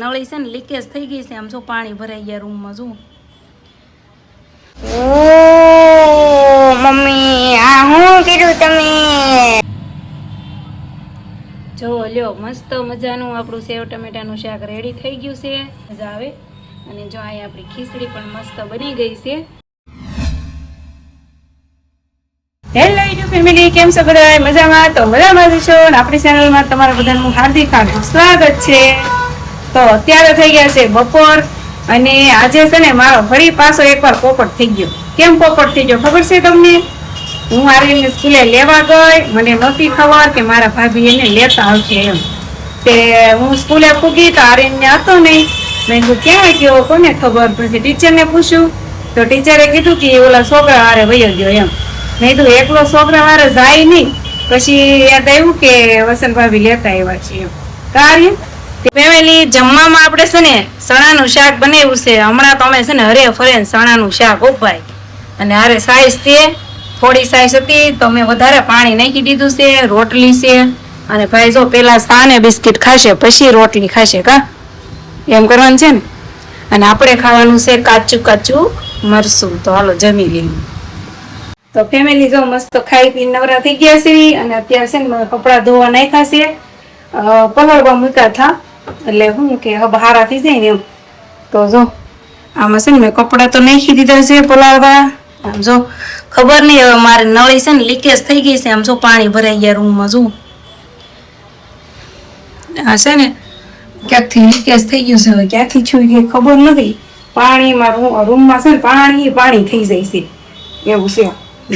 નળી છે ને લીકેજ થઈ ગઈ છે. આમ જો પાણી ભરાઈ ગયા રૂમમાં જો. ઓ મમ્મી આ હું કીધું તમે? જો લ્યો મસ્ત મજાનું આપણું સેવ ટમેટાનું શાક રેડી થઈ ગયું છે. મજા આવે. અને જો અહીંયા આપણી ખીચડી પણ મસ્ત બની ગઈ છે. હેલો યુટ્યુબ ફેમિલી, કેમ છો બધા? મજામાં? તો મજામાં જ છો ને? આપણી ચેનલમાં તમારા બધાનું હાર્દિક સ્વાગત છે. તો અત્યારે થઈ ગયા છે બપોર અને આજે છે ને મારો ફરી પાછો એકવાર પોપટ થઈ ગયો. કેમ પોપટ થઈ ગયો ખબર છે તમને? હું આર્યનને સ્કૂલે લેવા ગઈ, મને નહોતી ખબર કે મારા ભાભી એને લેતા આવશે એમ. તે હું સ્કૂલે પૂગી તો આર્યનને હતો નહીં. મેં કીધું ક્યાં ગયો કોને ખબર. પછી ટીચરને પૂછ્યું તો ટીચરે કીધું કે ઓલા છોકરા હારે વયો ગયો એમ. મેં કીધું એકલો છોકરા વાળે જાય નહીં. પછી યાદ આવ્યું કે વસંત ભાભી લેતા આવ્યા છે એમ. કાર્ય ફેમિલી જમવામાં આપણે છે ને ચણાનું શાક બનાવ્યું છે. હમણાં તો અમે છે ને હરે ફરે ચણાનું શાક ઉપાય અને હારે સાઈઝ તે થોડી સાઈઝ હતી તો મેં વધારે પાણી નાખી દીધું છે. રોટલી છે અને ભાઈ જો પેલા સાને બિસ્કિટ ખાશે પછી રોટલી ખાશે કા એમ કરવાનું છે ને. અને આપણે ખાવાનું છે કાચું કાચું મરસું. તો હાલો જમી લઈએ. તો ફેમિલી જો મસ્ત ખાઈ પીને નવરા થઈ ગયા છે અને અત્યારે છે ને કપડા ધોવા નાખ્યા છે. પલળવા મૂક્યા હતા એટલે શું કે હવે હારા થઈ જાય ને એમ. તો જો આમાં છે ને મેં કપડાં તો નાખી દીધા છે પલાળવા. આમ જો ખબર નહીં હવે મારે નળી છે ને લીકેજ થઈ ગઈ છે. આમ જો પાણી ભરાઈ ગયા રૂમમાં જો. આ છે ને ક્યાંકથી લીકેજ થઈ ગયું છે. હવે ક્યાંથી છું કે ખબર નથી. પાણીમાં રૂમમાં છે ને પાણી થઈ જાય છે એવું છે.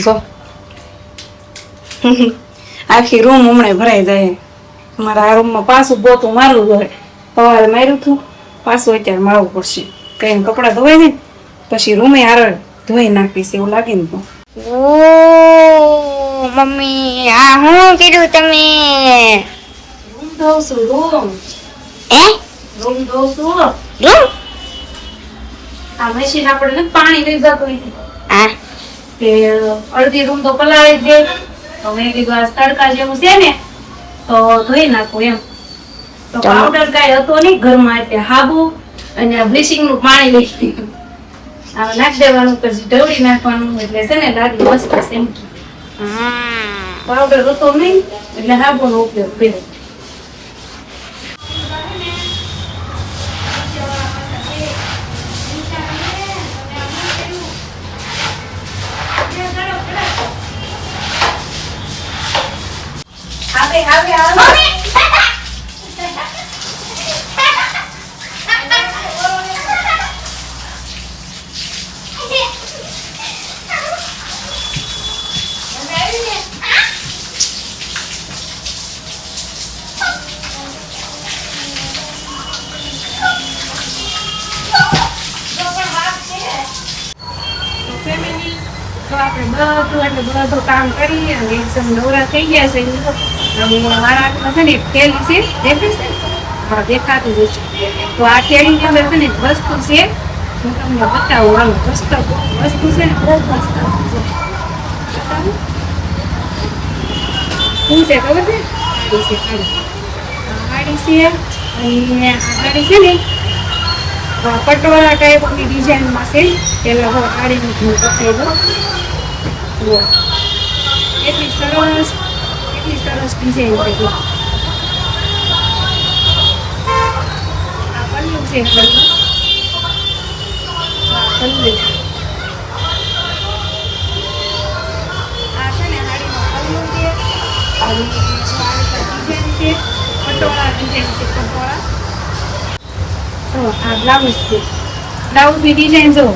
જો આખી રૂમ હમણાં ભરાઈ જાય. મારા આ રૂમમાં પાછું પોતું મારવું જોઈએ. સવારે માર્યું હતું પાછું અત્યારે મારવું પડશે. કઈ કપડાં ધોવાય ને પછી રૂમે હારે ધોઈ નાખીશ એવું લાગે ને તો. ઓ મમ્મી આ હું કીધું તમે? રૂમ ધોઉં છું રૂમ. રૂમ ધોઉં છું. રૂમ આ મશીન આપણે ને પાણી લઈ જતું આ કે અડધી રૂમ તો પલાળી દે. તો મેં કીધું આ તડકા જેવું છે ને તો ધોઈ નાખું એમ. તો પાવડર કાંઈ હતો નહીં ઘરમાં એટલે હાબુ અને બ્લીચિંગ નું પાણી લઈ લીધું. આ નાખી દેવાનું પછી ઢવળી નાખવાનું એટલે છે ને લાગે મસ્ત છે એમ. પાવડર હતો નહીં એટલે હાબુનો ઉપયોગ કર્યો. તો આપણે બધું કામ કરી અને એકદમ નવરા થઈ ગયા છે. મારા હાથમાં છે ને એક થેલી છે દેખાય છે? હા દેખાતું જ છે. તો આ થેલીની અંદર છે ને વસ્તુ છે હું તમને બતાવું. આમ વસ્તુ છે ને બહુ મસ્ત છે. શું છે ખબર છે? ગાડી છે અને આ ગાડી છે ને પટોળા ટાઈપની ડિઝાઇનમાં છે. પેલા ગાડીનું હું બતાવી દઉં. એટલી સરસ ડિઝાઇન છે. આ પલ્લું છે. આ છે ને હાડીનો પલ્લું છે. ડિઝાઇન છે પટોળા ડિઝાઇન છે. પટોળા આ બ્લાઉઝ છે. બ્લાઉઝની ડિઝાઇન જો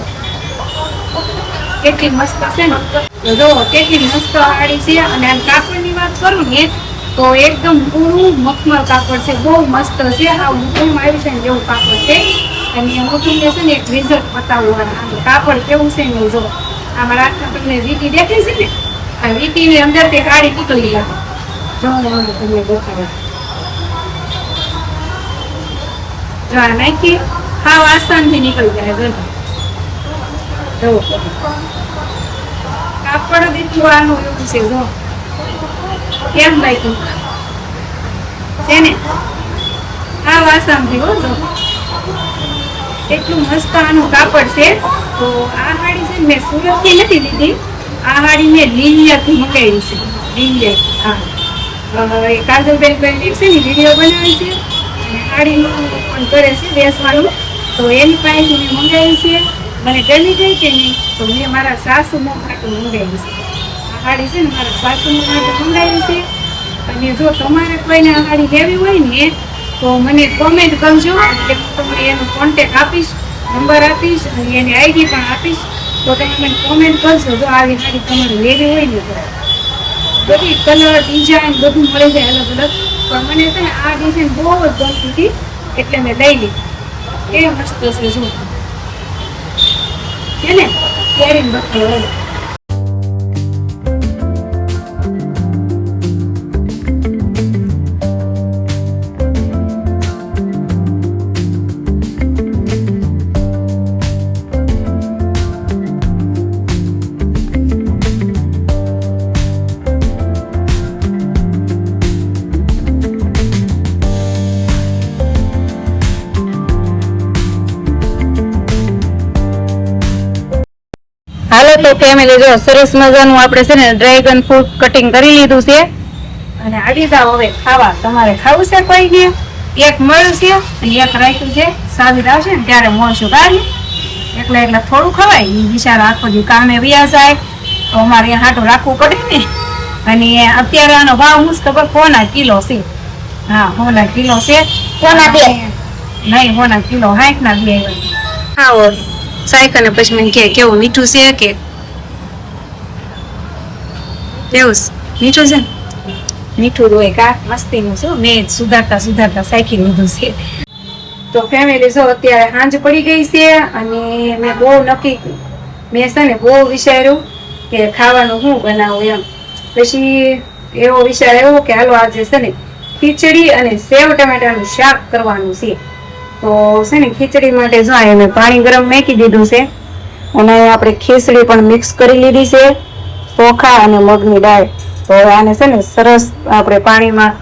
કેટલી મસ્ત છે ને. જો કેટલી મસ્ત સાડી છે. અને આ કાપડની વાત કરું ને તો એકદમ પૂરું મખમલ કાપડ છે. બહુ મસ્ત છે. આ મુઠું આવી છે ને જેવું કાપડ છે. અને મુઠુંને છે ને એક રિઝલ્ટ બતાવવું. કાપડ કેવું છે ને જો આમાં રાતના તમને વીટી દેખાય છે ને આ વીટીની અંદર તે કાળી નીકળી જાય. જો તમે બતાવો. જો આ નાખી હાવ આસાનથી નીકળી જાય. જો કાપડ દીધું એવું છે. જો કેમ લાગ્યું છે ને? હાવ આસાનથી હો. જો એટલું મસ્ત આનું કાપડ છે. તો આ સાડી છે ને મેં સુરતથી નથી લીધી, આ સાડી મેં લીલિયાથી મંગાવી છે. લીલિયા, હા, એ કાજલબેન કરીને છે ને વિડીયો બનાવે છે અને સાડીનું પણ કરે છે બેસવાનું. તો એની પાસેથી મેં મંગાવી છે. મને ગમી ગઈ કે નહીં તો મેં મારા સાસુ માટે મંગાવી છે. આ સાડી છે ને મારા સાસુ માટે મંગાવી છે. અને જો તમારે કોઈને આ સાડી લેવી હોય ને તો મને કોમેન્ટ કરજો, એટલે હું તમને એનો કોન્ટેક્ટ આપીશ, નંબર આપીશ અને એની આઈડી પણ આપીશ. તો તમે મને કોમેન્ટ કરજો જો આવી સાડી તમારે લેવી હોય ને તો. બધી કલર ડિઝાઇન બધું મળે છે અલગ અલગ, પણ મને છે ને આ ડિઝાઇન બહુ જ ગમતી હતી એટલે મેં લઈ લીધી. એ મસ્ત છે જો એને પહેરીને બતાવો. હાલો તો ફેમિલી જો સરસ મજાનું આપણે છે ને ડ્રેગન ફ્રૂટ કટિંગ કરી લીધું છે અને આડી જાવ હવે ખાવા. તમારે ખાવું છે કોઈને? એક મળ્યું છે અને એક રાખ્યું છે, સાબિત આવશે ને ત્યારે મળશું. કાલે એટલે થોડું ખવાય, એ બિચારા આખો દી કામે વ્યા જાય તો અમારે હાટું રાખવું પડે ને. અને અત્યારે આનો ભાવ હું ખબર કોના કિલો છે? હા, હોના કિલો છે. કોના બે? નહીં, હોના કિલો 60 ના 2 ખાવો સાયક અને પછી મને કે કેવું મીઠું છે કે કેવું મીઠું છે? મીઠું હોય કા મસ્તીનું છે. મેં સુધારતા સાયકી લીધું છે. તો ફેમિલી જો અત્યારે સાંજ પડી ગઈ છે અને મેં બહુ નક્કી મેં છે ને બહુ વિચાર્યું કે ખાવાનું શું બનાવું એમ. પછી એવો વિચાર આવ્યો કે હાલો આજે છે ને ખીચડી અને સેવ ટમેટાનું શાક કરવાનું છે. તો છે ને ખીચડી માટે જો મેં પાણી ગરમ મૂકી દીધું છે અને આપણે ખીચડી પણ મિક્સ કરી લીધી છે, ચોખા અને મગની દાળ. તો આને છે ને સરસ આપણે પાણીમાં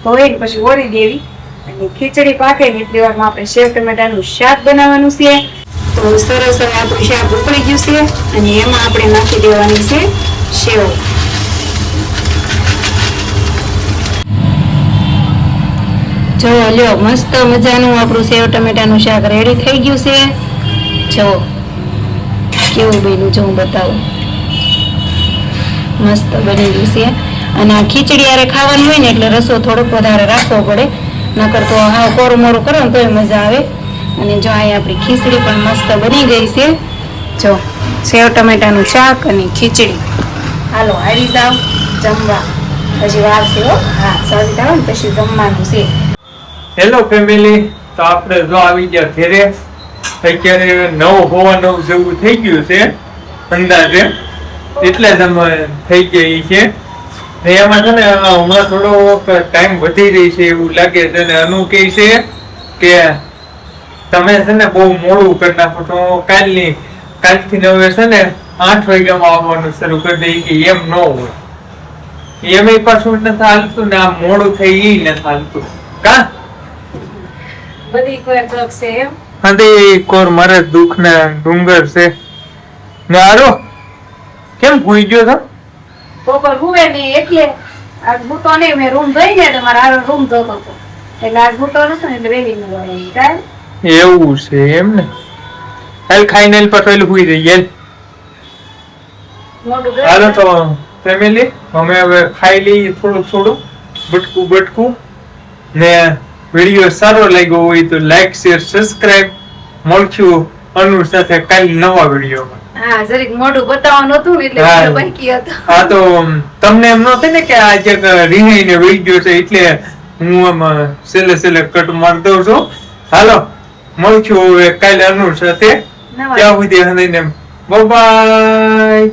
ધોઈ પછી ઓળી દેવી અને ખીચડી પાકે ને એટલી વારમાં આપણે સેવ ટમેટાનું શાક બનાવવાનું છે. તો સરસ હવે આપણું શાક ઉકળી ગયું છે અને એમાં આપણે નાખી દેવાની છે સેવ. જો લ્યો મસ્ત મજાનું આપણું સેવ ટમેટાનું શાક રેડી થઈ ગયું છે. જો કેવું બન્યું જો હું બતાવું, મસ્ત બની ગયું છે. અને આ ખીચડી યારે ખાવાની હોય ને એટલે રસો થોડોક વધારે રાખવો પડે, નકર તો હાવ કોરું મોરું કરો ને તોય મજા આવે. અને જો અહીં આપણી ખીચડી પણ મસ્ત બની ગઈ છે. જો સેવ ટમેટાનું શાક અને ખીચડી. હાલો આવી જાવ જમવા, પછી વાર છે હો. હા, સારી આવે ને પછી જમવાનું છે. હેલો ફેમિલી, તો આપણે જો આવી ગયા ઘરે. અત્યારે 9:09 જેવું થઈ ગયું છે અંદાજે, એટલે જ અમે થઈ ગઈ છે. એમાં છે ને હમણાં થોડો ટાઈમ વધી રહી છે એવું લાગે છે ને અનુ કહે છે કે તમે છે ને બહુ મોડું કરી નાખો તો કાલથી હવે છે ને 8 વાગ્યામાં આવવાનું શરૂ કરી દઈએ કે એમ ન હોય. એમ પાછું નથી હાલતું ને આ મોડું થઈ એ નથી હાલતું કા બધી કોઈ દુઃખ છે એમ. હા, કોર મારે દુઃખ ને ડુંગર છે ને. આરો કેમ ભૂઈ ગયો તો? બપોર હુવે નહીં એટલે આજ બૂટો નહીં, મેં રૂમ ધોઈ ને તો મારા હારો રૂમ ધોતો હતો એટલે આજ બૂટો નતો ને એટલે વેલી નું એવું છે એમ ને. હાલ ખાઈને પાછો હુઈ રહી. હાલો તો ફેમિલી અમે હવે ખાઈ લઈએ થોડું બટકું ને. વિડીયો સારો લાગ્યો હોય તો લાઈક શેર સબસ્ક્રાઇબ. મળશું અનુ સાથે કાલ નવા વિડીયોમાં. હા, જરીક મોઢું બતાવવાનું હતું ને એટલે વિડિયો બાકી હતો. હા, તો તમને એમ નહોતું ને કે આજે રિહાઈને વિડીયો છે એટલે હું આમ છેલ્લે કટ મારી દઉં છું. હાલો મળશું હવે કાલે અનુ સાથે. ત્યાં સુધી બાય બાય.